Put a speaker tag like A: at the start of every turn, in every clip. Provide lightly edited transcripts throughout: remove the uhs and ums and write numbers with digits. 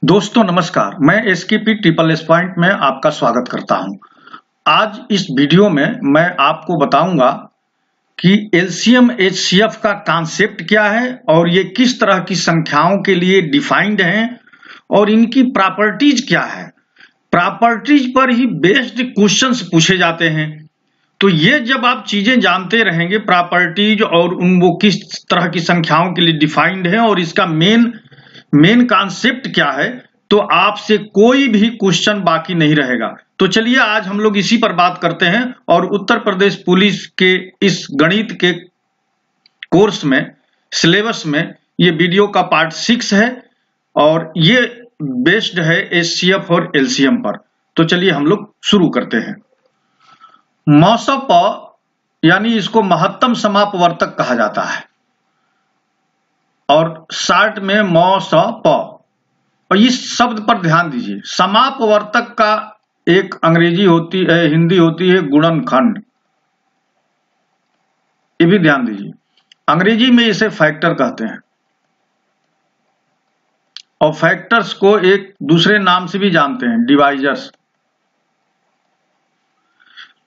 A: दोस्तों नमस्कार, मैं एसकेपी ट्रिपल एस पॉइंट में आपका स्वागत करता हूं। आज इस वीडियो में मैं आपको बताऊंगा कि एलसीएम एचसीएफ का कॉन्सेप्ट क्या है और ये किस तरह की संख्याओं के लिए डिफाइंड हैं और इनकी प्रॉपर्टीज क्या है। प्रॉपर्टीज पर ही बेस्ड क्वेश्चंस पूछे जाते हैं। तो ये जब आप चीजें जानते रहेंगे प्रॉपर्टीज और वो किस तरह की संख्याओं के लिए डिफाइंड है और इसका मेन कॉन्सेप्ट क्या है, तो आपसे कोई भी क्वेश्चन बाकी नहीं रहेगा। तो चलिए आज हम लोग इसी पर बात करते हैं और उत्तर प्रदेश पुलिस के इस गणित के कोर्स में सिलेबस में ये वीडियो का पार्ट 6 है और ये बेस्ड है एचसीएफ और एलसीएम पर। तो चलिए हम लोग शुरू करते हैं। मौसप यानी इसको महत्तम समापवर्तक कहा जाता है और शार्ट में मौसप। और इस शब्द पर ध्यान दीजिए, समापवर्तक का एक अंग्रेजी होती है, हिंदी होती है गुणनखंड। ये भी ध्यान दीजिए, अंग्रेजी में इसे फैक्टर कहते हैं और फैक्टर्स को एक दूसरे नाम से भी जानते हैं, डिवाइजर्स।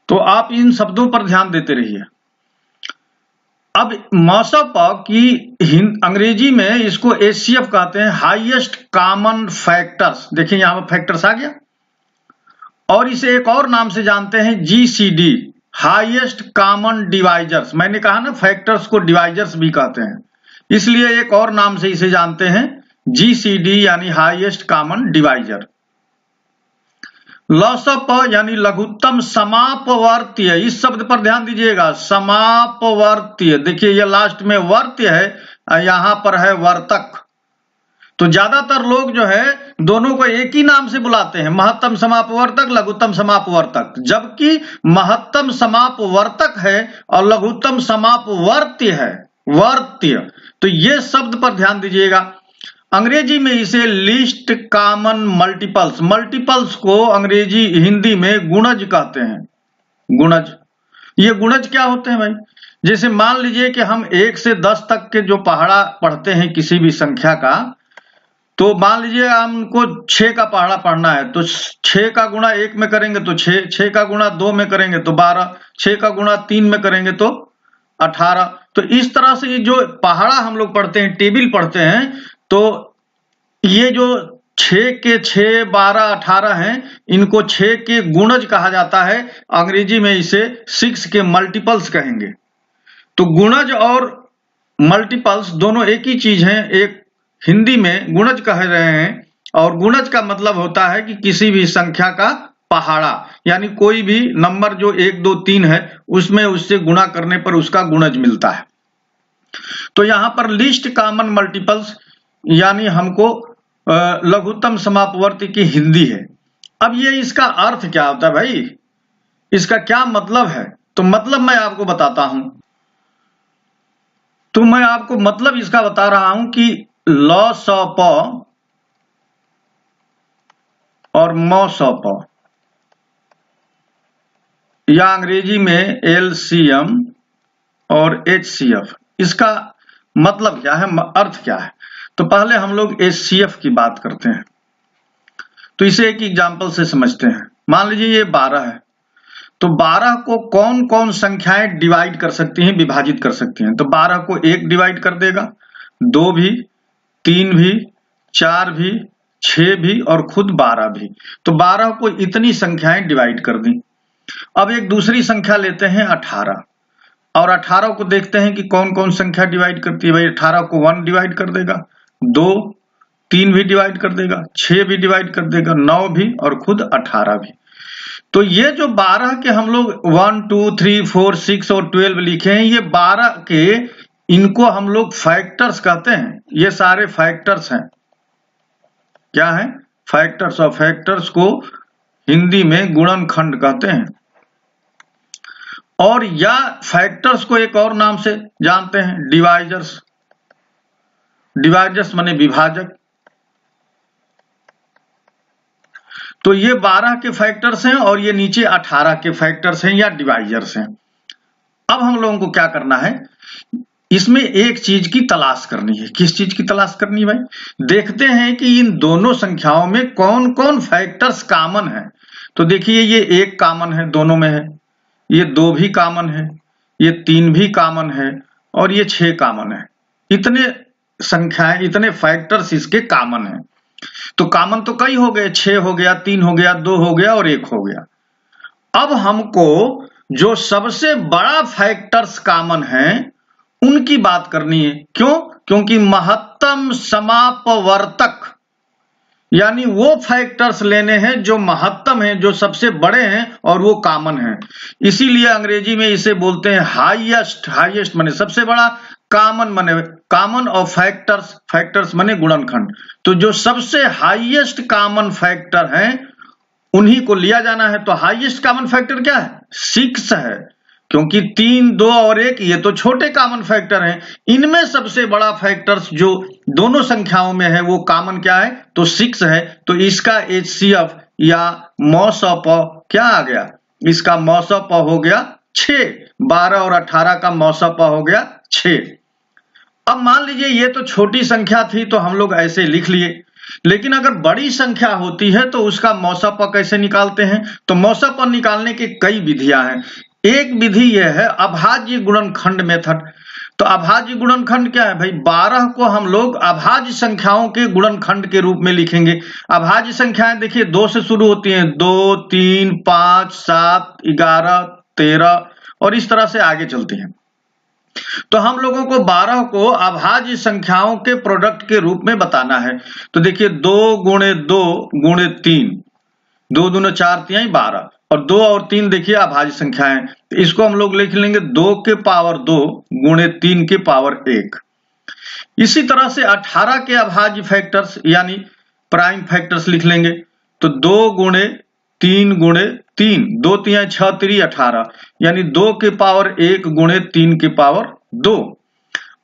A: तो आप इन शब्दों पर ध्यान देते रहिए। अब मौसप की अंग्रेजी में इसको एचसीएफ कहते हैं, हाईएस्ट कॉमन फैक्टर्स। देखिए यहां पर फैक्टर्स आ गया। और इसे एक और नाम से जानते हैं जीसीडी, हाईएस्ट कॉमन डिवाइजर्स। मैंने कहा ना फैक्टर्स को डिवाइजर्स भी कहते हैं, इसलिए एक और नाम से इसे जानते हैं जीसीडी यानी हाईएस्ट कॉमन डिवाइजर। लसप यानी लघुत्तम समापवर्तीय। इस शब्द पर ध्यान दीजिएगा, समापवर्तीय। देखिए ये लास्ट में वर्त्य है, यहां पर है वर्तक। तो ज्यादातर लोग जो है दोनों को एक ही नाम से बुलाते हैं, महत्तम समापवर्तक, लघुत्तम समापवर्तक। जबकि महत्तम समापवर्तक है और लघुत्तम समापवर्त्य है, वर्त्य। तो ये शब्द पर ध्यान दीजिएगा। अंग्रेजी में इसे लीस्ट कॉमन मल्टीपल्स, मल्टीपल्स को अंग्रेजी हिंदी में गुणज कहते हैं, गुणज। ये गुणज क्या होते हैं भाई? जैसे मान लीजिए कि हम 1 से 10 तक के जो पहाड़ा पढ़ते हैं किसी भी संख्या का, तो मान लीजिए हमको 6 का पहाड़ा पढ़ना है, तो 6 का गुणा 1 में करेंगे तो 6, 6 का गुणा 2 में करेंगे तो 12, 6 का गुणा 3 में करेंगे तो 18। तो इस तरह से ये जो पहाड़ा हम लोग पढ़ते हैं, टेबल पढ़ते हैं, तो ये जो 6 के 6, 12, 18 हैं, इनको 6 के गुणज कहा जाता है। अंग्रेजी में इसे 6 के मल्टीपल्स कहेंगे। तो गुणज और मल्टीपल्स दोनों एक ही चीज हैं। एक हिंदी में गुणज कह रहे हैं और गुणज का मतलब होता है कि किसी भी संख्या का पहाड़ा, यानी कोई भी नंबर जो 1, 2, 3 है उसमें उससे गुणा करने पर उसका गुणज मिलता है। तो यहां पर लिस्ट कॉमन मल्टीपल्स यानी हमको लघुत्तम समापवर्ती की हिंदी है। अब ये इसका अर्थ क्या होता है भाई, इसका क्या मतलब है? तो मतलब मैं आपको बताता हूं। तो मैं आपको मतलब इसका बता रहा हूं कि लसप और मौसप, या अंग्रेजी में एलसीएम और एचसीएफ, इसका मतलब क्या है, अर्थ क्या है? तो पहले हम लोग एचसीएफ की बात करते हैं। तो इसे एक एग्जांपल से समझते हैं। मान लीजिए ये 12 है, तो 12 को कौन कौन संख्याएं डिवाइड कर सकती हैं, विभाजित कर सकती हैं? तो 12 को 1 डिवाइड कर देगा, 2 भी, 3 भी, 4 भी, 6 भी और खुद 12 भी। तो 12 को इतनी संख्याएं डिवाइड कर दी। अब एक दूसरी संख्या लेते हैं 18, और 18 को देखते हैं कि कौन कौन संख्या डिवाइड करती है। भाई 18 को 1 डिवाइड कर देगा, 2, 3 भी डिवाइड कर देगा, 6 भी डिवाइड कर देगा, 9 भी और खुद 18 भी। तो ये जो 12 के हम लोग 1, 2, 3, 4, 6 और 12 लिखे हैं, ये 12 के, इनको हम लोग फैक्टर्स कहते हैं। ये सारे फैक्टर्स हैं। क्या है? फैक्टर्स। और फैक्टर्स को हिंदी में गुणनखंड कहते हैं। और या फैक्टर्स को एक और नाम से जानते हैं, डिवाइजर्स। डिवाइजर्स माने विभाजक। तो ये 12 के फैक्टर्स हैं और ये नीचे 18 के फैक्टर्स हैं या डिवाइजर्स हैं। अब हम लोगों को क्या करना है, इसमें एक चीज की तलाश करनी है। किस चीज की तलाश करनी है भाई? देखते हैं कि इन दोनों संख्याओं में कौन कौन फैक्टर्स कॉमन है। तो देखिए ये 1 कॉमन है, दोनों में है, ये 2 भी कॉमन है, ये 3 भी कॉमन है और ये 6 कॉमन है। इतने संख्याएं, इतने फैक्टर्स इसके कॉमन है। तो कॉमन तो कई हो गए, 6 हो गया, 3 हो गया, 2 हो गया और 1 हो गया। अब हमको जो सबसे बड़ा फैक्टर्स कॉमन है उनकी बात करनी है। क्यों? क्योंकि महत्तम समापवर्तक यानी वो फैक्टर्स लेने हैं जो महत्तम हैं, जो सबसे बड़े हैं और वो कॉमन हैं। इसीलिए अंग्रेजी में इसे बोलते हैं हाईएस्ट। हाईएस्ट माने सबसे बड़ा, कॉमन माने कॉमन और फैक्टर्स, फैक्टर्स माने गुणनखंड। तो जो सबसे हाईएस्ट कॉमन फैक्टर हैं उन्हीं को लिया जाना है। तो हाईएस्ट कॉमन फैक्टर क्या है? 6 है, क्योंकि 3, 2 और 1 ये तो छोटे कॉमन फैक्टर हैं। इनमें सबसे बड़ा फैक्टर्स जो दोनों संख्याओं में है वो कॉमन क्या है? तो 6 है। तो इसका HCF या मॉस ऑफ क्या आ गया? इसका मॉस ऑफ हो गया 6। 12 और 18 का मॉस ऑफ हो गया 6। अब मान लीजिए ये तो छोटी संख्या थी तो हम लोग ऐसे लिख लिए, लेकिन अगर बड़ी संख्या होती है तो उसका मौसा प कैसे निकालते हैं? तो मौसा प निकालने की कई विधियां हैं। एक विधि यह है अभाज्य गुणनखंड मेथड। तो अभाज्य गुणनखंड क्या है भाई? 12 को हम लोग अभाज्य संख्याओं के गुणनखंड के रूप में लिखेंगे। अभाज्य संख्याएं देखिए 2 से शुरू होती हैं, 2, 3, 5, 7, 11, 13 और इस तरह से आगे चलती हैं। तो हम लोगों को 12 को अभाज्य संख्याओं के प्रोडक्ट के रूप में बताना है। तो देखिए 2 गुणे 2 गुणे 3, 2 दूने 4 तिहाई 12 और 2 और 3 देखिए अभाज्य संख्याएं। तो इसको हम लोग लिख लेंगे 2 के पावर 2 गुणे 3 के पावर 1। इसी तरह से 18 के अभाज्य फैक्टर्स यानी प्राइम फैक्टर्स लिख लेंगे। तो 2 गुणे 3 गुणे 3, 2 तिहाई 6 3 18 यानी 2 के पावर 1 गुणे 3 के पावर 2।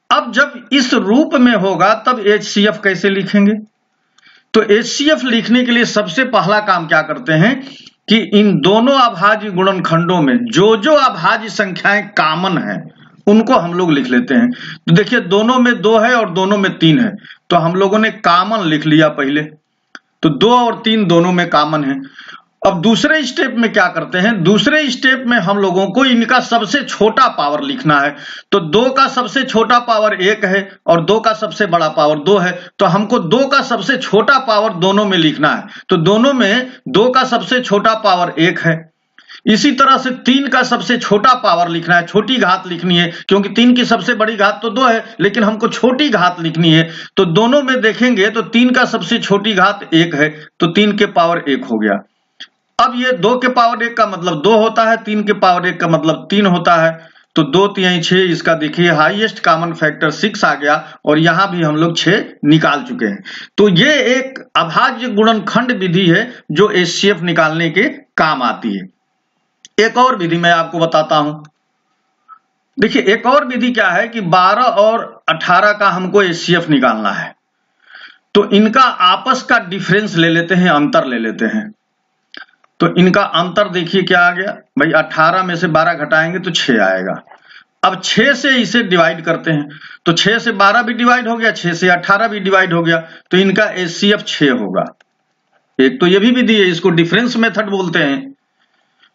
A: अब जब इस रूप में होगा तब HCF कैसे लिखेंगे? तो HCF लिखने के लिए सबसे पहला काम क्या करते हैं कि इन दोनों अभाज्य गुणनखंडों में जो जो अभाज्य संख्याएं कॉमन हैं उनको हम लोग लिख लेते हैं। तो देखिए दोनों में 2 है और दोनों में 3 है, तो हम लोगों ने कॉमन लिख लिया पहले। तो 2 और 3 दोनों में कॉमन है। अब दूसरे स्टेप में क्या करते हैं? दूसरे स्टेप में हम लोगों को इनका सबसे छोटा पावर लिखना है। तो 2 का सबसे छोटा पावर 1 है और 2 का सबसे बड़ा पावर 2 है। तो हमको 2 का सबसे छोटा पावर दोनों में लिखना है। तो दोनों में 2 का सबसे छोटा पावर 1 है। इसी तरह से 3 का सबसे छोटा पावर लिखना है, छोटी घात लिखनी है, क्योंकि 3 की सबसे बड़ी घात तो 2 है लेकिन हमको छोटी घात लिखनी है। तो दोनों में देखेंगे तो 3 का सबसे छोटी घात 1 है, तो 3 के पावर 1 हो गया। अब ये 2 के पावर 1 का मतलब 2 होता है, 3 के पावर 1 का मतलब 3 होता है। तो 2 तिहाई 6, इसका देखिए हाईएस्ट कॉमन फैक्टर 6 आ गया और यहां भी हम लोग 6 निकाल चुके हैं। तो ये एक अभाज्य गुणनखंड विधि है जो HCF निकालने के काम आती है। एक और विधि मैं आपको बताता हूं। देखिए एक और विधि क्या है कि 12 और 18 का हमको HCF निकालना है। तो इनका आपस का डिफरेंस ले लेते हैं, अंतर ले लेते हैं। तो इनका अंतर देखिए क्या आ गया भाई? 18 में से 12 घटाएंगे तो 6 आएगा। अब 6 से इसे डिवाइड करते हैं, तो 6 से 12 भी डिवाइड हो गया, 6 से 18 भी डिवाइड हो गया, तो इनका HCF 6 होगा। एक तो ये भी विधि है, इसको डिफरेंस मेथड बोलते हैं।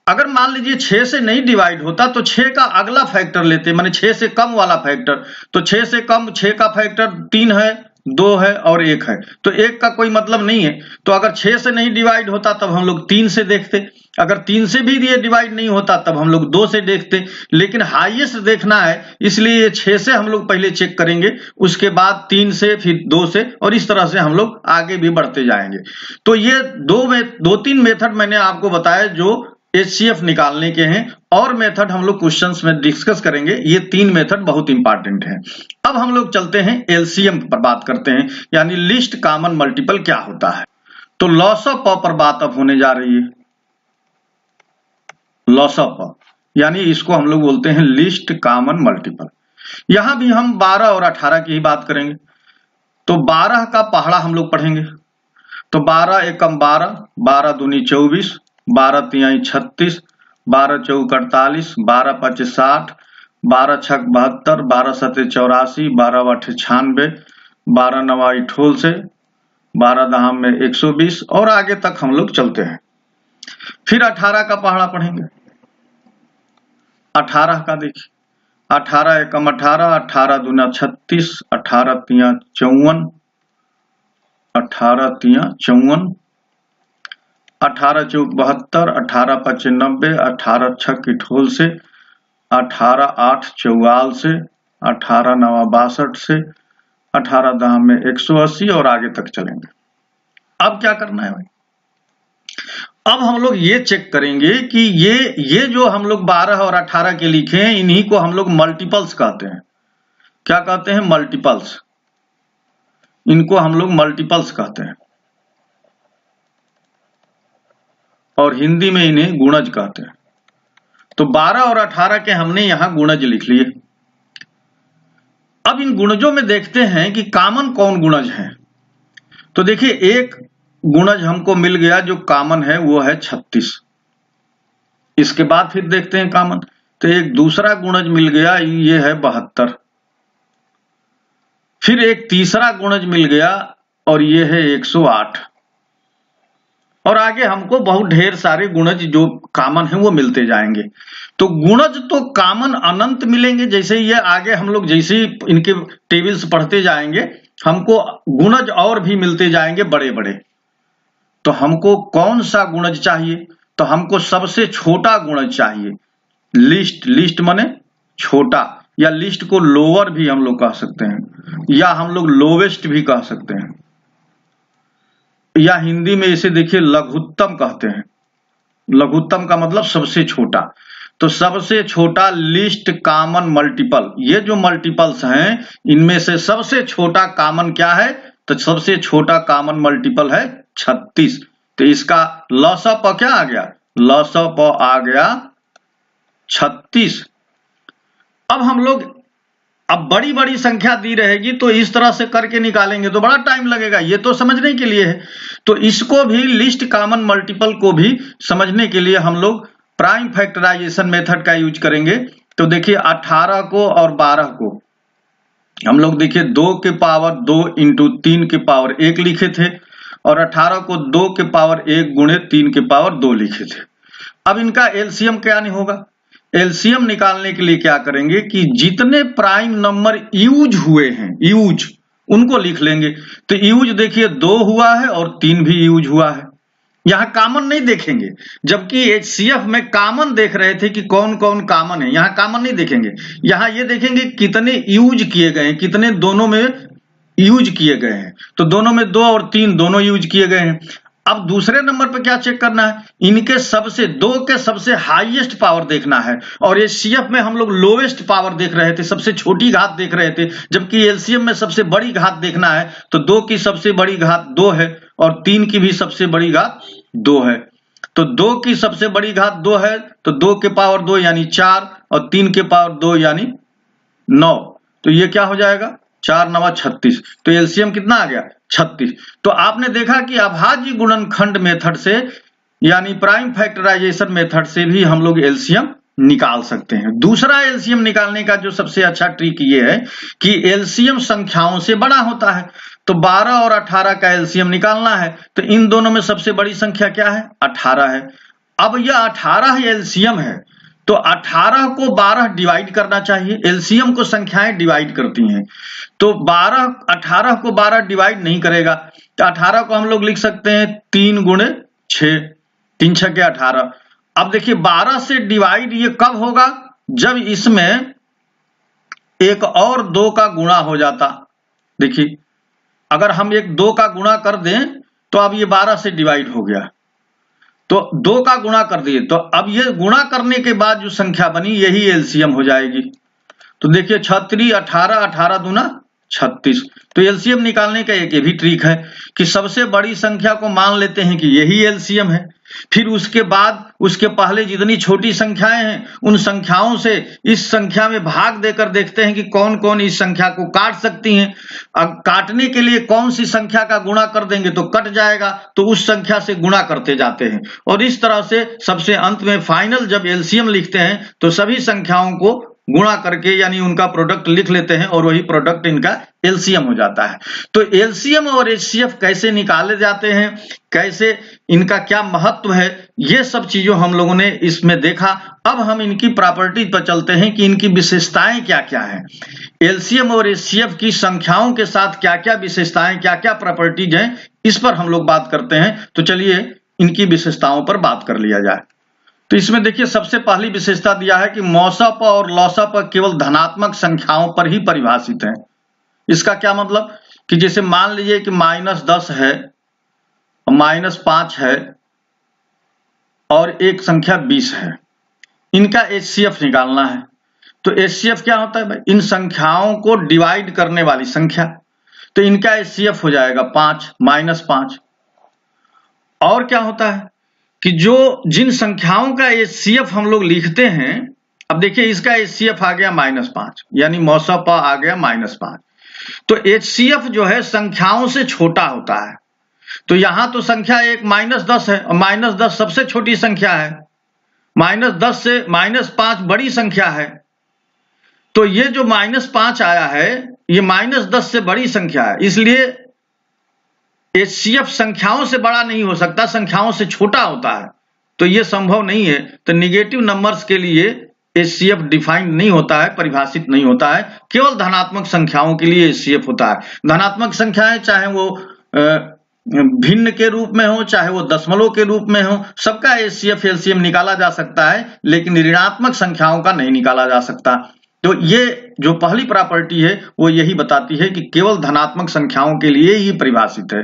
A: अगर मान लीजिए 6 से नहीं डिवाइड होता तो 6 का अगला फैक्टर लेते, माने 6 से कम वाला फैक्टर। तो 6 से कम 6 का फैक्टर 3 है, 2 है और 1 है, तो 1 का कोई मतलब नहीं है। तो अगर 6 से नहीं डिवाइड होता तब हम लोग 3 से देखते, अगर 3 से भी ये डिवाइड नहीं होता तब हम लोग 2 से देखते। लेकिन हाईएस्ट देखना है इसलिए 6 से हम लोग पहले चेक करेंगे, उसके बाद 3 से, फिर 2 से और इस तरह से हम लोग आगे भी बढ़ते जाएंगे। तो ये 2-3 मेथड मैंने आपको बताया जो HCF निकालने के हैं, और मेथड हम लोग क्वेश्चंस में डिस्कस करेंगे। ये 3 मेथड बहुत इंपॉर्टेंट हैं। अब हम लोग चलते हैं LCM पर बात करते हैं, यानी लिस्ट कॉमन मल्टीपल क्या होता है। तो लॉस ऑफ प पर बात अब होने जा रही है। लॉस ऑफ प यानी इसको हम लोग बोलते हैं लिस्ट कॉमन मल्टीपल। यहां भी हम 12 और 18 की ही बात करेंगे। तो 12 का पहाड़ा हम लोग पढ़ेंगे। तो 12 एकम 12, 12 दूनी 24, 12 तिहाई 36, 12 चौक 48, 12 पच 60, 12 छक 72, 12 सते 84, 12 आठे 96, 12 नवा 18 से, 12 दहाम में 120 और आगे तक हम लोग चलते हैं। फिर 18 का पहाड़ा पढ़ेंगे। 18 का देखिए, 18 एकम 18, 18 दूना 36, 18 तिया 54, 18 तिया 54, 18 चौक 72, 18 पचे 90, 18 छक 18 से, 18 आठ 44 से, 18 नवा 62 से, 18 दहाम में 180 और आगे तक चलेंगे। अब क्या करना है भाई, अब हम लोग ये चेक करेंगे कि ये जो हम लोग 12 और 18 के लिखे हैं, इन्हीं को हम लोग मल्टीपल्स कहते हैं। क्या कहते हैं? मल्टीपल्स। इनको हम लोग मल्टीपल्स कहते हैं और हिंदी में इन्हें गुणज कहते हैं। तो 12 और 18 के हमने यहां गुणज लिख लिए। अब इन गुणजों में देखते हैं कि कॉमन कौन गुणज है। तो देखिए, एक गुणज हमको मिल गया जो कॉमन है, वो है 36। इसके बाद फिर देखते हैं कॉमन, तो एक दूसरा गुणज मिल गया, ये है 72। फिर एक तीसरा गुणज मिल गया और ये है 108 और आगे हमको बहुत ढेर सारे गुणज जो कॉमन है वो मिलते जाएंगे। तो गुणज तो कॉमन अनंत मिलेंगे। जैसे ये आगे हम लोग जैसे ही इनके टेबल्स पढ़ते जाएंगे, हमको गुणज और भी मिलते जाएंगे बड़े बड़े। तो हमको कौन सा गुणज चाहिए? तो हमको सबसे छोटा गुणज चाहिए। लिस्ट माने छोटा, या लिस्ट को लोअर भी हम लोग कह सकते हैं, या हम लोग लोवेस्ट भी कह सकते हैं, या हिंदी में इसे देखिए लघुत्तम कहते हैं। लघुत्तम का मतलब सबसे छोटा। तो सबसे छोटा लिस्ट कॉमन मल्टीपल, ये जो मल्टीपल्स हैं इनमें से सबसे छोटा कॉमन क्या है? तो सबसे छोटा कॉमन मल्टीपल है 36। तो इसका लॉस ऑफ क्या आ गया? लॉस ऑफ आ गया 36। अब हम लोग अब बड़ी बड़ी संख्या दी रहेगी तो इस तरह से करके निकालेंगे तो बड़ा टाइम लगेगा, ये तो समझने के लिए है। तो इसको भी लिस्ट कॉमन मल्टीपल को भी समझने के लिए हम लोग प्राइम फैक्टराइजेशन मेथड का यूज करेंगे। तो देखिए 18 को और 12 को हम लोग देखिए 2 के पावर 2 इंटू 3 के पावर 1 लिखे थे और 18 को 2 के पावर 1 गुणे 3 के पावर 2 लिखे थे। अब इनका एलसीएम क्या नहीं होगा? एलसीएम निकालने के लिए क्या करेंगे कि जितने प्राइम नंबर यूज हुए हैं, यूज उनको लिख लेंगे। तो यूज देखिए 2 हुआ है और 3 भी यूज हुआ है। यहां कॉमन नहीं देखेंगे, जबकि एचसीएफ में कॉमन देख रहे थे कि कौन कौन कॉमन है। यहां कॉमन नहीं देखेंगे, यहां ये देखेंगे कितने यूज किए गए हैं, कितने दोनों में यूज किए गए हैं। तो दोनों में 2 और 3 दोनों यूज किए गए हैं। अब दूसरे नंबर पे क्या चेक करना है? इनके सबसे 2 के सबसे हाईएस्ट पावर देखना है और एचसीएफ में हम लोग लोवेस्ट पावर देख रहे थे, सबसे छोटी घात देख रहे थे, जबकि एलसीएम में सबसे बड़ी घात देखना है। तो 2 की सबसे बड़ी घात 2 है और 3 की भी सबसे बड़ी घात 2 है। तो 2 की सबसे बड़ी घात 2 है तो 2 के पावर 2 यानी 4 और 3 के पावर 2 यानी 9। तो ये क्या हो जाएगा? 4 9 36। तो एलसीएम कितना आ गया? 36। तो आपने देखा कि अभाज्य गुणनखंड मेथड से यानी प्राइम फैक्टराइजेशन मेथड से भी हम लोग एलसीएम निकाल सकते हैं। दूसरा एलसीएम निकालने का जो सबसे अच्छा ट्रिक ये है कि एलसीएम संख्याओं से बड़ा होता है। तो 12 और 18 का एलसीएम निकालना है तो इन दोनों में सबसे बड़ी संख्या क्या है? 18 है। अब यह 18 एलसीएम है तो 18 को 12 डिवाइड करना चाहिए। एलसीएम को संख्याएं डिवाइड करती हैं, तो 18 को 12 डिवाइड नहीं करेगा। तो 18 को हम लोग लिख सकते हैं 3 गुणे 6, 3 6 के 18। अब देखिए 12 से डिवाइड ये कब होगा? जब इसमें एक और 2 का गुणा हो जाता। देखिए अगर हम एक 2 का गुणा कर दें तो अब ये 12 से डिवाइड हो गया, तो 2 का गुणा कर दिए, तो अब ये गुणा करने के बाद जो संख्या बनी यही एलसीएम हो जाएगी। तो देखिए 36 18 18 दूना 36। तो एलसीएम निकालने का एक ये भी ट्रिक है कि सबसे बड़ी संख्या को मान लेते हैं कि यही एलसीएम है, फिर उसके बाद उसके पहले जितनी छोटी संख्याएं हैं उन संख्याओं से इस संख्या में भाग देकर देखते हैं कि कौन कौन इस संख्या को काट सकती हैं। अब काटने के लिए कौन सी संख्या का गुणा कर देंगे तो कट जाएगा, तो उस संख्या से गुणा करते जाते हैं और इस तरह से सबसे अंत में फाइनल जब एलसीएम लिखते हैं तो सभी संख्याओं को गुणा करके यानी उनका प्रोडक्ट लिख लेते हैं और वही प्रोडक्ट इनका एलसीएम हो जाता है। तो एलसीएम और एचसीएफ कैसे निकाले जाते हैं, कैसे इनका क्या महत्व है, ये सब चीजों हम लोगों ने इसमें देखा। अब हम इनकी प्रॉपर्टीज पर चलते हैं कि इनकी विशेषताएं क्या क्या हैं। एलसीएम और एचसीएफ की संख्याओं के साथ क्या क्या विशेषताएं, क्या क्या प्रॉपर्टीज हैं, इस पर हम लोग बात करते हैं। तो चलिए इनकी विशेषताओं पर बात कर लिया जाए। तो इसमें देखिए सबसे पहली विशेषता दिया है कि मॉसअप और लॉसअप केवल धनात्मक संख्याओं पर ही परिभाषित है। इसका क्या मतलब कि जैसे मान लीजिए कि -10 है, -5 है और एक संख्या 20 है, इनका एचसीएफ निकालना है। तो एचसीएफ क्या होता है भाई, इन संख्याओं को डिवाइड करने वाली संख्या। तो इनका एचसीएफ हो जाएगा 5 -5। और क्या होता है कि जो जिन संख्याओं का एचसीएफ हम लोग लिखते हैं, अब देखिए इसका एचसीएफ आ गया -5 यानी मॉसअप आ गया -5। तो एचसीएफ जो है संख्याओं से छोटा होता है। तो यहां तो संख्या एक -10 है और -10 सबसे छोटी संख्या है, -10 से -5 बड़ी संख्या है। तो ये जो -5 आया है ये -10 से बड़ी संख्या है, इसलिए एचसीएफ संख्याओं से बड़ा नहीं हो सकता, संख्याओं से छोटा होता है। तो ये संभव नहीं है। तो निगेटिव नंबर्स के लिए एचसीएफ डिफाइंड नहीं होता है, परिभाषित नहीं होता है, केवल धनात्मक संख्याओं के लिए एचसीएफ होता है। धनात्मक संख्याएं चाहे वो भिन्न के रूप में हो, चाहे वो दशमलव के रूप में हो, सबका एचसीएफ एलसीएम निकाला जा सकता है, लेकिन ऋणात्मक संख्याओं का नहीं निकाला जा सकता। तो ये जो पहली प्रॉपर्टी है वो यही बताती है कि केवल धनात्मक संख्याओं के लिए ही परिभाषित है।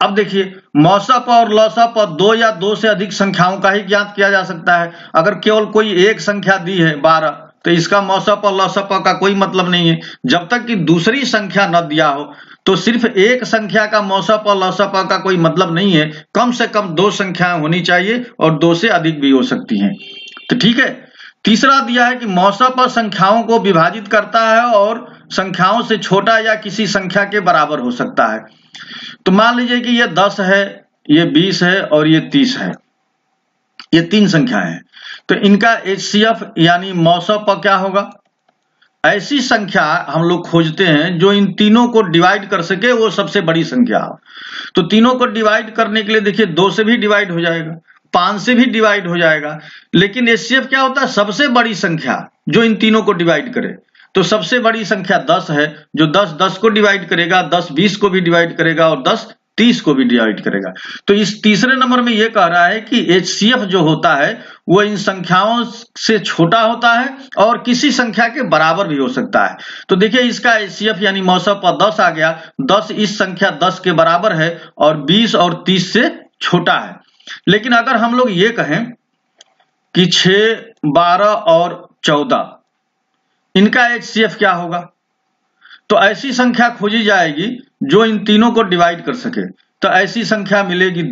A: अब देखिए मॉसअप और लॉसअप और 2 या 2 से अधिक संख्याओं का ही ज्ञात किया जा सकता है। अगर केवल कोई एक संख्या दी है 12, तो इसका मॉसअप और लॉसअप का कोई मतलब नहीं है। जब तक कि दूसरी संख्या न दिया हो तो सिर्फ एक संख्या का मॉसअप और लॉसअप का कोई मतलब नहीं है। कम से कम 2 संख्याएं होनी चाहिए और 2 से अधिक भी हो सकती हैं। तो ठीक है। तीसरा दिया है कि मॉसअप संख्याओं को विभाजित करता है और संख्याओं से छोटा या किसी संख्या के बराबर हो सकता है। तो मान लीजिए कि ये 10 है, ये 20 है और ये 30 है, ये 3 संख्याएं हैं। तो इनका एचसीएफ यानी मॉसअप क्या होगा, ऐसी संख्या हम लोग खोजते हैं जो इन तीनों को डिवाइड कर सके, वो सबसे बड़ी संख्या हो। तो तीनों को डिवाइड करने के लिए देखिए 2 से भी डिवाइड हो जाएगा, 5 से भी डिवाइड हो जाएगा, लेकिन एचसीएफ क्या होता है, सबसे बड़ी संख्या जो इन तीनों को डिवाइड करे। तो सबसे बड़ी संख्या 10 है, जो 10 10 को डिवाइड करेगा, 10 20 को भी डिवाइड करेगा और 10 30 को भी डिवाइड करेगा। तो इस तीसरे नंबर में यह कह रहा है कि एचसीएफ जो होता है वो इन संख्याओं से छोटा होता है और किसी संख्या के बराबर भी हो सकता है। तो देखिए इसका एचसीएफ यानी मॉसअप 10 आ गया। 10 इस संख्या 10 के बराबर है और 20 और 30 से छोटा है। लेकिन अगर हम लोग ये कहें कि 6, 12 और 14 इनका एचसीएफ क्या होगा, तो ऐसी संख्या खोजी जाएगी जो इन तीनों को डिवाइड कर सके। तो ऐसी संख्या मिलेगी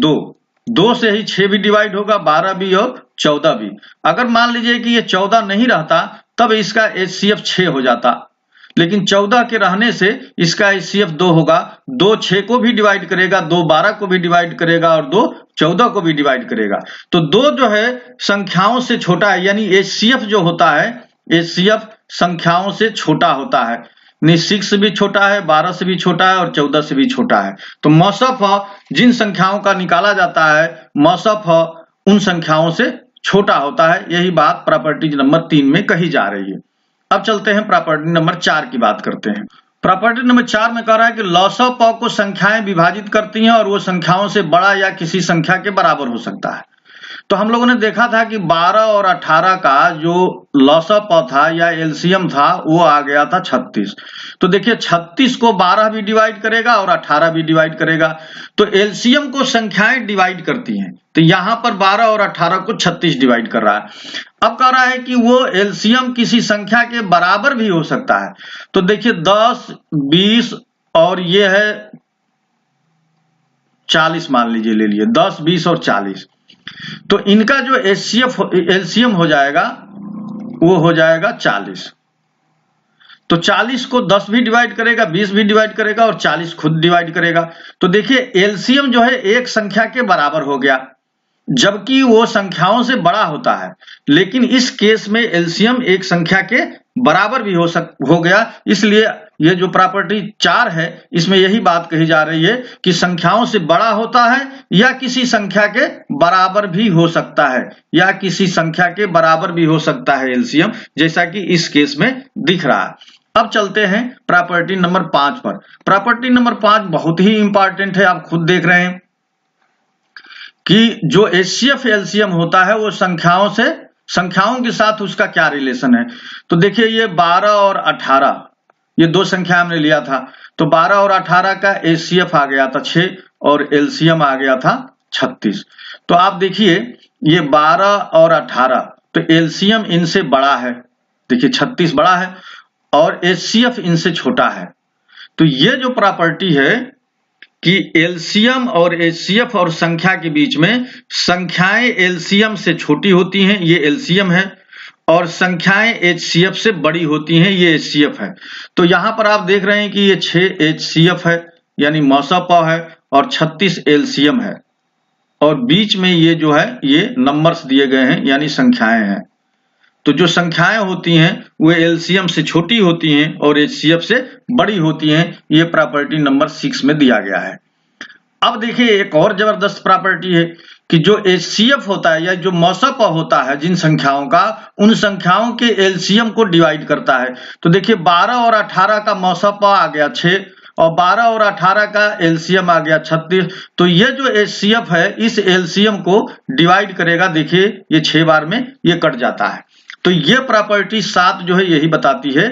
A: 2 से ही 6 भी डिवाइड होगा, 12 भी और 14 भी। अगर मान लीजिए कि ये 14 नहीं रहता तब इसका एचसीएफ 6 हो जाता, लेकिन 14 के रहने से इसका एचसीएफ 2 होगा। 2 6 को भी डिवाइड करेगा, 2 12 को भी डिवाइड करेगा और 2 14 को भी डिवाइड करेगा। तो 2 जो है संख्याओं से छोटा है, यानी एचसीएफ जो होता है, एचसीएफ संख्याओं से छोटा होता है। 6 से भी छोटा है, 12 से भी छोटा है और 14 से भी छोटा है। तो मॉसअप जिन संख्याओं का निकाला जाता है, मॉसअप उन संख्याओं से छोटा होता है। यही बात प्रॉपर्टी नंबर 3 में कही जा रही है। अब चलते हैं प्रॉपर्टी नंबर 4 की बात करते हैं। प्रॉपर्टी नंबर 4 में कह रहा है कि लॉसअप को संख्याएं विभाजित करती हैं और वो संख्याओं से बड़ा या किसी संख्या के बराबर हो सकता है। तो हम लोगों ने देखा था कि 12 और 18 का जो लॉसअप था या एलसीएम था वो आ गया था 36। तो देखिए 36 को 12 भी डिवाइड करेगा और 18 भी डिवाइड करेगा। तो एलसीएम को संख्याएं डिवाइड करती हैं। तो यहां पर 12 और 18 को 36 डिवाइड कर रहा है। अब कह रहा है कि वो एलसीएम किसी संख्या के बराबर भी हो सकता है। तो देखिए 10, 20 और ये है 40 मान लीजिए, ले लिए 10, 20 और 40। तो इनका जो एलसीएम हो जाएगा वो हो जाएगा 40। तो 40 को 10 भी डिवाइड करेगा, 20 भी डिवाइड करेगा और 40 खुद डिवाइड करेगा। तो देखिए एलसीएम जो है एक संख्या के बराबर हो गया। जबकि वो संख्याओं से बड़ा होता है। लेकिन इस केस में एलसीएम एक संख्या के बराबर भी हो गया। इसलिए ये जो प्रॉपर्टी 4 है इसमें यही बात कही जा रही है कि संख्याओं से बड़ा होता है या किसी संख्या के बराबर भी हो सकता है, या किसी संख्या के बराबर भी हो सकता है एलसीएम, जैसा कि इस केस में दिख रहा है। अब चलते हैं प्रॉपर्टी नंबर 5 पर। प्रॉपर्टी नंबर 5 बहुत ही इंपॉर्टेंट है, आप खुद देख रहे हैं कि जो एचसीएफ एलसीएम होता है वो संख्याओं के साथ उसका क्या रिलेशन है। तो देखिए ये 12 और 18, ये दो संख्या हमने लिया था, तो 12 और 18 का एचसीएफ आ गया था 6 और एलसीएम आ गया था 36। तो आप देखिए ये 12 और 18, तो एलसीएम इनसे बड़ा है, देखिए 36 बड़ा है और एचसीएफ इनसे छोटा है। तो ये जो प्रॉपर्टी है कि एलसीएम और एचसीएफ और संख्या के बीच में संख्याएं एलसीएम से छोटी होती हैं, ये एलसीएम है, और संख्याएं एचसीएफ से बड़ी होती हैं, ये एचसीएफ है। तो यहां पर आप देख रहे हैं कि ये 6 एचसीएफ है यानी मौसा प है और 36 एलसीएम है, और बीच में ये जो है ये नंबर्स दिए गए हैं यानी संख्याएं हैं। तो जो संख्याएं होती हैं वो एलसीएम से छोटी होती हैं और एचसीएफ से बड़ी होती हैं, ये प्रॉपर्टी नंबर 6 में दिया गया है। अब देखिए एक और जबरदस्त प्रॉपर्टी है कि जो एचसीएफ होता है या जो मौसा प होता है जिन संख्याओं का, उन संख्याओं के एलसीएम को डिवाइड करता है। तो देखिए 12 और 18 का मौसा प आ गया 6 और 12 और 18 का एलसीएम आ गया 36। तो ये जो एचसीएफ है इस एलसीएम को डिवाइड करेगा, देखिए ये 6 बार में ये कट जाता है। तो ये प्रॉपर्टी 7 जो है यही बताती है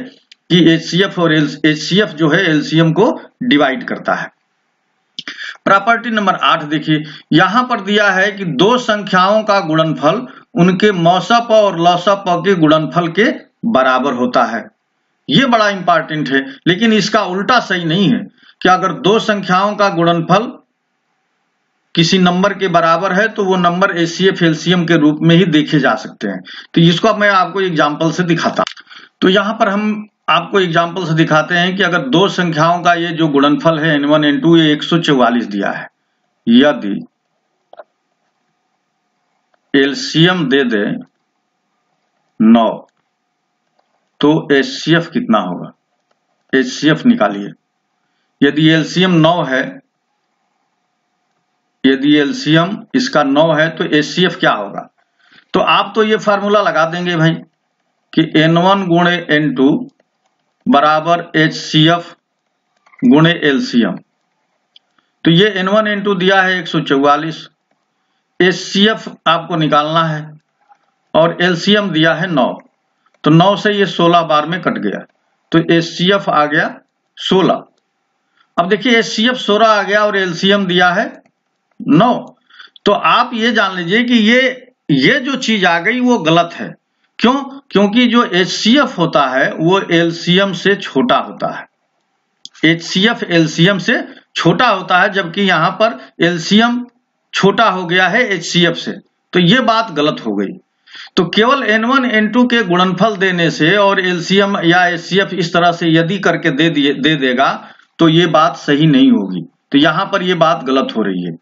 A: कि एचसीएफ और एचसीएफ जो है एलसीएम को डिवाइड करता है। प्रॉपर्टी नंबर 8 देखिए, यहां पर दिया है कि दो संख्याओं का गुणनफल उनके मौसा प और लौसा प के गुणनफल के बराबर होता है। ये बड़ा इंपॉर्टेंट है, लेकिन इसका उल्टा सही नहीं है कि अगर दो संख्याओं का गुणनफल किसी नंबर के बराबर है तो वो नंबर एचसीएफ एलसीएम के रूप में ही देखे जा सकते हैं। तो इसको अब मैं आपको एग्जांपल से दिखाता हूं। तो यहां पर हम आपको एग्जांपल से दिखाते हैं कि अगर दो संख्याओं का ये जो गुणनफल है n1 n2 ये 144 दिया है, यदि एलसीएम दे दे 9 तो एचसीएफ कितना होगा, एचसीएफ निकालिए। यदि एलसीएम 9 है, यदि एलसीएम इसका 9 है तो एचसीएफ क्या होगा। तो आप तो ये फार्मूला लगा देंगे भाई कि n1 गुणे n2 बराबर एचसीएफ गुणे एलसीएम। तो ये n1 n2 दिया है 144, एचसीएफ आपको निकालना है और एलसीएम दिया है 9। तो 9 से ये 16 बार में कट गया, तो एचसीएफ आ गया 16। अब देखिए एचसीएफ 16 आ गया और एलसीएम दिया है 9। तो आप ये जान लीजिए कि ये जो चीज आ गई वो गलत है। क्यों? क्योंकि जो एचसीएफ होता है वो एलसीएम से छोटा होता है, एचसीएफ एलसीएम से छोटा होता है, जबकि यहां पर एलसीएम छोटा हो गया है एचसीएफ से। तो ये बात गलत हो गई। तो केवल n1 n2 के गुणनफल देने से और एलसीएम या एचसीएफ इस तरह से यदि करके दे देगा तो ये बात सही नहीं होगी। तो यहां पर ये बात गलत हो रही है।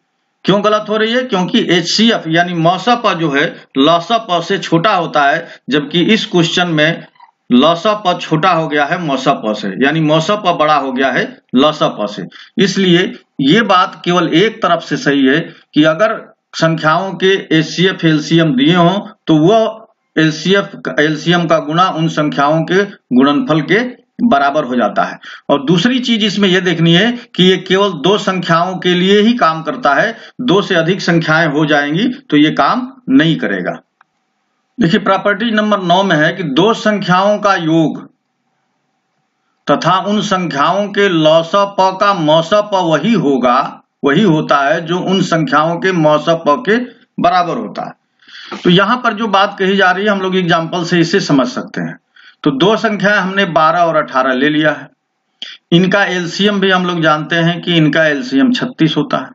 A: क्यों गलत हो रही है? क्योंकि एचसीएफ यानी मौसा प जो है लौसा प से छोटा होता है, जबकि इस क्वेश्चन में लौसा प छोटा हो गया है मौसा प से, यानी मौसा प बड़ा हो गया है लौसा प से। इसलिए ये बात केवल एक तरफ से सही है कि अगर संख्याओं के एचसीएफ एलसीएम दिए हों तो वो एलसीएफ एलसीएम का गुणा उन संख्याओं के गुणनफल के बराबर हो जाता है। और दूसरी चीज इसमें यह देखनी है कि ये केवल दो संख्याओं के लिए ही काम करता है, दो से अधिक संख्याएं हो जाएंगी तो ये काम नहीं करेगा। देखिए प्रॉपर्टी नंबर 9 में है कि दो संख्याओं का योग तथा उन संख्याओं के लौसा प का मौसा प वही होता है जो उन संख्याओं के मौसा प के बराबर होता है। तो यहां पर जो बात कही जा रही है हम लोग एग्जाम्पल से इसे समझ सकते हैं। तो दो संख्याएं हमने 12 और 18 ले लिया है, इनका एलसीएम भी हम लोग जानते हैं कि इनका एलसीएम 36 होता है।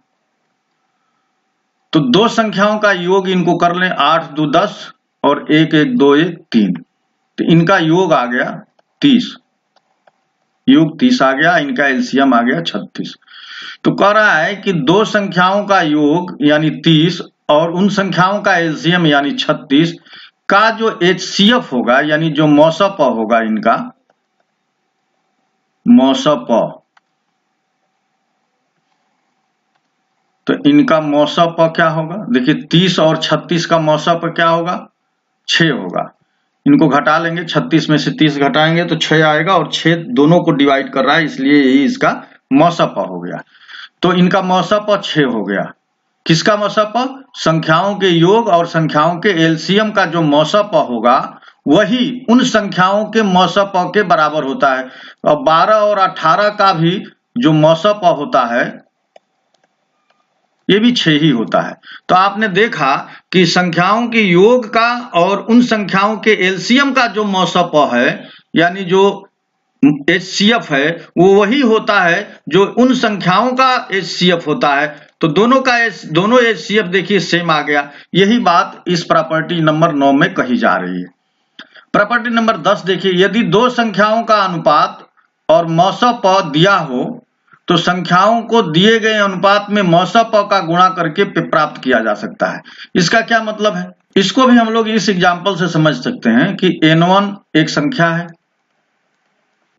A: तो दो संख्याओं का योग इनको कर लें, 8 2 10 और 1 1 2 1 3, तो इनका योग आ गया 30, योग 30 आ गया, इनका एलसीएम आ गया 36। तो कह रहा है कि दो संख्याओं का योग यानी 30 और उन संख्याओं का एलसीएम यानी 36 का जो HCF होगा, यानी जो मौसप होगा इनका, मौसप, तो इनका मौसप क्या होगा? देखिए 30 और 36 का मौसप क्या होगा? 6 होगा। इनको घटा लेंगे, 36 में से 30 घटाएंगे तो 6 आएगा, और 6 दोनों को डिवाइड कर रहा है, इसलिए यही इसका मौसप हो गया। तो इनका मौसप 6 हो गया। किसका मौसप? संख्याओं के योग और संख्याओं के एलसीएम का जो मौसप होगा वही उन संख्याओं के मौसप के बराबर होता है। और 12 और 18 का भी जो मौसप होता है ये भी 6 ही होता है। तो आपने देखा कि संख्याओं के योग का और उन संख्याओं के एलसीएम का जो मौसप है, यानी जो HCF है, वो वही होता है जो उन संख्याओं का HCF होता है। तो दोनों HCF देखिए सेम आ गया। यही बात इस प्रॉपर्टी नंबर 9 में कही जा रही है। प्रॉपर्टी नंबर 10 देखिए, यदि दो संख्याओं का अनुपात और मौसप दिया हो तो संख्याओं को दिए गए अनुपात में मौसप का गुणा करके प्राप्त किया जा सकता है। इसका क्या मतलब है? इसको भी हम लोग इस एग्जाम्पल से समझ सकते हैं कि n1 एक संख्या है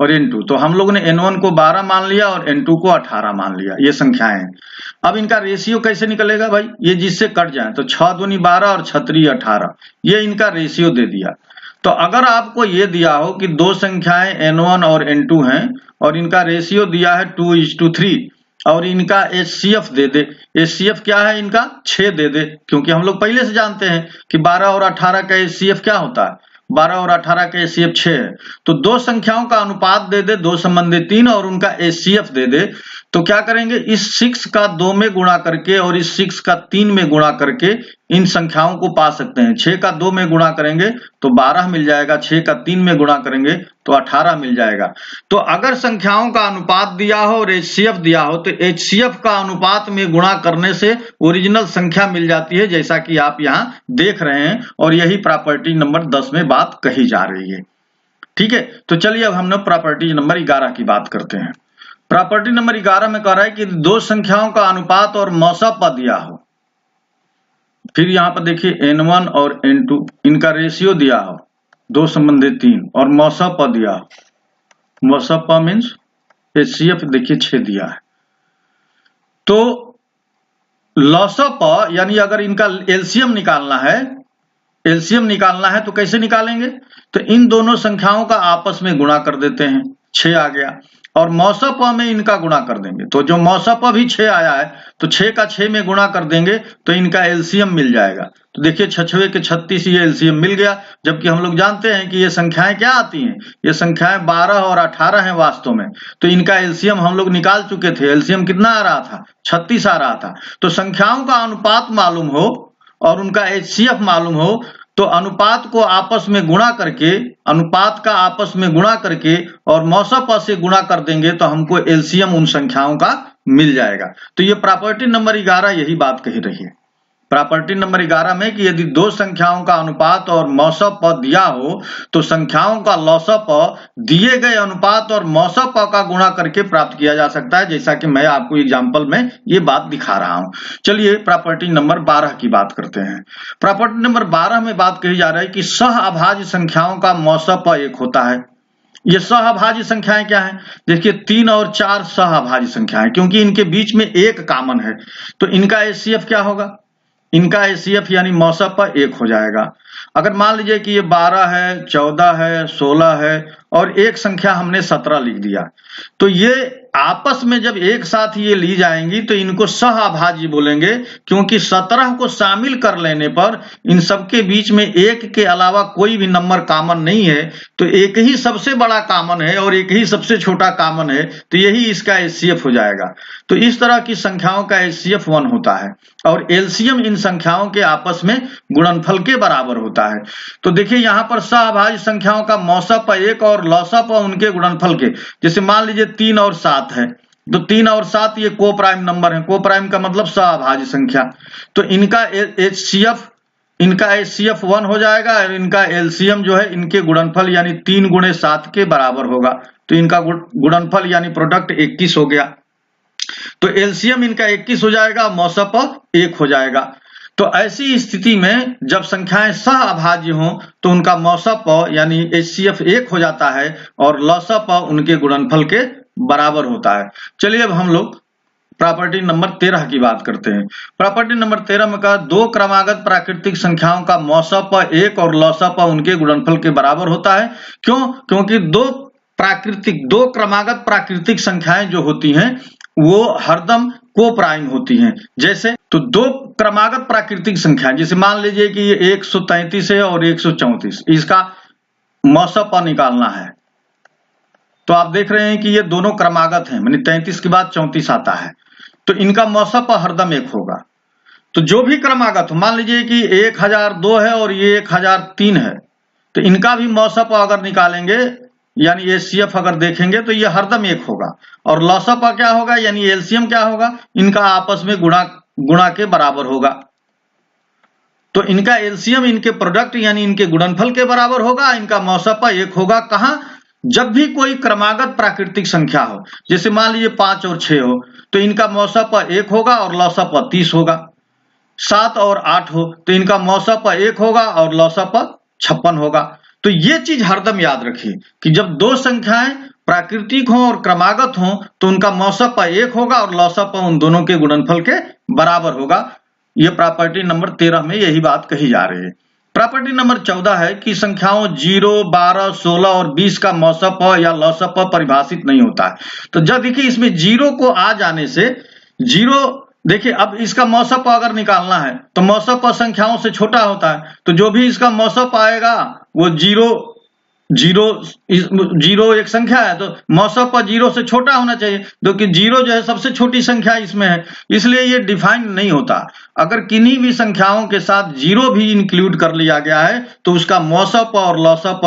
A: और n2, तो हम लोगों ने n1 को 12 मान लिया और n2 को 18 मान लिया, ये संख्याएं हैं। अब इनका रेशियो कैसे निकलेगा भाई? ये जिससे कट जाए तो 6 दूनी 12 और 6 3 18, ये इनका रेशियो दे दिया। तो अगर आपको ये दिया हो कि दो संख्याएं n1 और n2 हैं और इनका रेशियो दिया है 2:3 और इनका HCF दे दे, HCF क्या है इनका? 6 दे दे, क्योंकि हम लोग पहले से जानते हैं कि 12 और 18 का HCF क्या होता है? 12 और 18 का HCF 6 है। तो दो संख्याओं का अनुपात दे दे, 2 संबंधी 3, और उनका HCF दे दे, तो क्या करेंगे? इस 6 का 2 में गुणा करके और इस 6 का 3 में गुणा करके इन संख्याओं को पा सकते हैं। 6 का 2 में गुणा करेंगे तो 12 मिल जाएगा, 6 का 3 में गुणा करेंगे तो 18 मिल जाएगा। तो अगर संख्याओं का अनुपात दिया हो और HCF दिया हो तो HCF का अनुपात में गुणा करने से ओरिजिनल संख्या मिल जाती है, जैसा कि आप यहाँ देख रहे हैं, और यही प्रॉपर्टी नंबर 10 में बात कही जा रही है। ठीक है, तो चलिए अब हम लोग प्रॉपर्टी नंबर 11 की बात करते हैं। प्रॉपर्टी नंबर 11 में कह रहा है कि दो संख्याओं का अनुपात और मौसप दिया हो, फिर यहाँ पर देखिए n1 और n2 इनका रेशियो दिया हो 2 संबंधी 3 और मौसप दिया हो, मौसप मीन्स HCF देखिए 6 दिया है। तो लॉसप यानी अगर इनका एलसीएम निकालना है तो कैसे निकालेंगे? तो इन दोनों संख्याओं का आपस में गुणा कर देते हैं, 6 आ गया, और मौसप में इनका गुणा कर देंगे। तो जो मौसप भी 6 आया है तो 6 का 6 में गुणा कर देंगे तो इनका एलसीएम मिल जाएगा। तो देखिए 6 के 36 ये एलसीएम मिल गया, जबकि हम लोग जानते हैं कि ये संख्याएं क्या आती हैं, ये संख्याएं 12 और 18 हैं वास्तव में। तो इनका एलसीएम हम लोग निकाल चुके थे, एलसीएम कितना आ रहा था? 36 आ रहा था। तो संख्याओं का अनुपात मालूम हो और उनका HCF मालूम हो तो अनुपात को आपस में गुणा करके, अनुपात का आपस में गुणा करके और मौसप से गुणा कर देंगे तो हमको एलसीएम उन संख्याओं का मिल जाएगा। तो ये प्रॉपर्टी नंबर 11 यही बात कही रही है। प्रॉपर्टी नंबर 11 में कि यदि दो संख्याओं का अनुपात और मौसप दिया हो तो संख्याओं का लॉसप दिए गए अनुपात और मौसप का गुणा करके प्राप्त किया जा सकता है, जैसा कि मैं आपको एग्जांपल में ये बात दिखा रहा हूं। चलिए प्रॉपर्टी नंबर 12 की बात करते हैं। प्रॉपर्टी नंबर 12 में बात कही जा रही है कि सहअभाज्य संख्याओं का मौसप 1 होता है। ये सहअभाज्य संख्याएं क्या है? देखिए 3 और 4 सहअभाज्य संख्याएं, क्योंकि इनके बीच में 1 कॉमन है। तो इनका HCF क्या होगा? इनका HCF यानी मौसप 1 हो जाएगा। अगर मान लीजिए कि ये 12 है, 14 है, 16 है और एक संख्या हमने 17 लिख दिया, तो ये आपस में जब एक साथ ये ली जाएंगी तो इनको सहअभाज्य बोलेंगे, क्योंकि 17 को शामिल कर लेने पर इन सबके बीच में 1 के अलावा कोई भी नंबर कॉमन नहीं है। तो एक ही सबसे बड़ा कॉमन है और एक ही सबसे छोटा कॉमन है, तो यही इसका HCF हो जाएगा। तो इस तरह की संख्याओं का HCF 1 होता है और एलसीएम इन संख्याओं के आपस में गुणनफल के बराबर होता है। तो देखिए यहाँ पर सहअभाज्य संख्याओं का मौसप 1 और लॉसप उनके गुणनफल के, जैसे मान लीजिए 3 और 7 है, तो 3 और 7 ये को प्राइम नंबर है। को प्राइम का मतलब सहअभाज्य संख्या। तो इनका HCF 1 हो जाएगा और इनका एलसीएम जो है इनके गुणनफल यानी 3 गुणे 7 के बराबर होगा। तो इनका गुणनफल यानी प्रोडक्ट 21 हो गया। तो एलसीएम इनका 21 हो जाएगा, मौसप 1 हो जाएगा। तो ऐसी स्थिति में जब संख्याएं सह अभाज्य हों तो उनका मौसप यानी HCF 1 हो जाता है और लसप उनके गुणनफल के बराबर होता है। चलिए अब हम लोग प्रॉपर्टी नंबर 13 की बात करते हैं। प्रॉपर्टी नंबर 13 में कहा दो क्रमागत प्राकृतिक संख्याओं का मौसप 1 और लसप उनके गुणनफल के बराबर होता है। क्यों? क्योंकि दो क्रमागत प्राकृतिक संख्याएं जो होती हैं वो हरदम को-प्राइम होती हैं। जैसे तो दो क्रमागत प्राकृतिक संख्या, जैसे मान लीजिए कि ये 133 है और 134, इसका मौसप निकालना है तो आप देख रहे हैं कि ये दोनों क्रमागत हैं, माने 33 के बाद 34 आता है, तो इनका मौसप हरदम 1 होगा। तो जो भी क्रमागत हो, मान लीजिए कि 1002 है और ये 1003 है, तो इनका भी मौसप अगर निकालेंगे यानी HCF अगर देखेंगे तो ये हरदम 1 होगा। और लसप क्या होगा यानी एलसीएम क्या होगा, इनका आपस में गुणा के बराबर होगा। तो इनका एलसीएम इनके प्रोडक्ट यानी इनके गुणनफल के बराबर होगा, इनका मौसप 1 होगा। कहां? जब भी कोई क्रमागत प्राकृतिक संख्या हो, जैसे मान लीजिए 5 और 6 हो, तो इनका मौसप 1 होगा और लसप 30 होगा। 7 और 8 हो तो इनका मौसप 1 होगा और लसप 56 होगा। तो ये चीज हरदम याद रखिए कि जब दो संख्याएं प्राकृतिक हों और क्रमागत हों तो उनका मौसप 1 होगा और लसप उन दोनों के गुणनफल के बराबर होगा। यह प्रॉपर्टी नंबर 13 में यही बात कही जा रही है। प्रॉपर्टी नंबर 14 है कि संख्याओं 0, 12, 16 और 20 का मौसप या लसप परिभाषित नहीं होता है। तो जब देखिए इसमें 0 को आ जाने से 0, देखिए अब इसका मौसप अगर निकालना है तो मौसप संख्याओं से छोटा होता है, तो जो भी इसका मौसप आएगा वो 0 एक संख्या है तो मौसप 0 से छोटा होना चाहिए, क्योंकि 0 जो है सबसे छोटी संख्या इसमें है, इसलिए ये डिफाइन नहीं होता। अगर किन्हीं भी संख्याओं के साथ 0 भी इंक्लूड कर लिया गया है तो उसका मौसप और लसप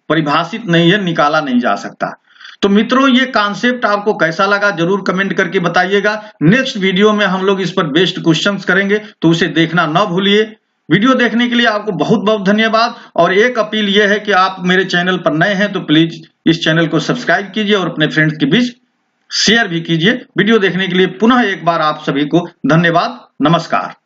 A: परिभाषित नहीं है, निकाला नहीं जा सकता। तो मित्रों ये कॉन्सेप्ट आपको कैसा लगा जरूर कमेंट करके बताइएगा। नेक्स्ट वीडियो में हम लोग इस पर बेस्ड क्वेश्चंस करेंगे, तो उसे देखना न भूलिए। वीडियो देखने के लिए आपको बहुत बहुत धन्यवाद। और एक अपील यह है कि आप मेरे चैनल पर नए हैं तो प्लीज इस चैनल को सब्सक्राइब कीजिए और अपने फ्रेंड्स के बीच शेयर भी कीजिए। वीडियो देखने के लिए पुनः एक बार आप सभी को धन्यवाद। नमस्कार।